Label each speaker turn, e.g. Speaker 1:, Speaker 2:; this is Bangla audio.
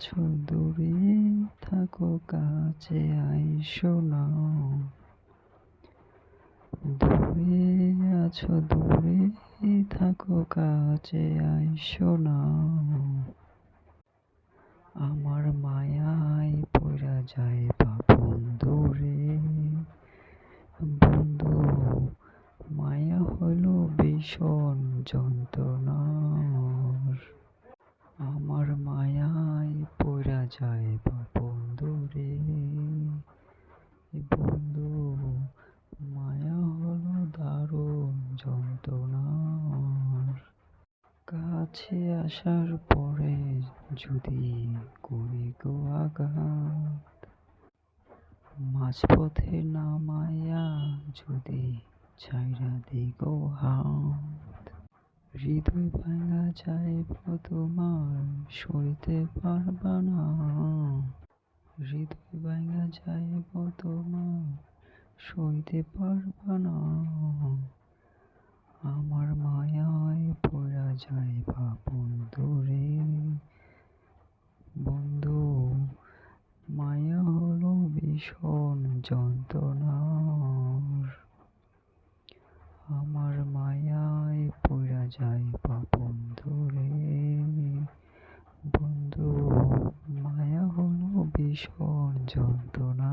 Speaker 1: আছো দূরে থাকো কাছে আইসো না, দূরে আছো দূরে থাকো কাছে আইসো না, আমার মায়ায় পইরা যায় বা বন্ধুরে। বন্ধু, মায়া হলো ভীষণ যন্ত্রণার, আমার মায়ায় পইরা যায় বা বন্ধুরে। বন্ধু, মায়া হলো দারুণ যন্ত্রণার, কাছে আসার পরে যদি করি গো আঘাত, মাঝপথে নামাইয়া যদি ছাইরা দিই গো হাত, হৃদয় ভাঙা যাইব তোমার সইতে পারবা না, হৃদয় ভাঙা যাইব তোমার সইতে পারবা না, আমার মায়ায় পড়া যাইবা বন্ধুরে। বন্ধু, মায়া হলো ভীষণ যন্ত্রণার, আমার মায়ায় পড়া যাইবা বন্ধুরে। বন্ধু, মায়া হলো ভীষণ যন্ত্রণা।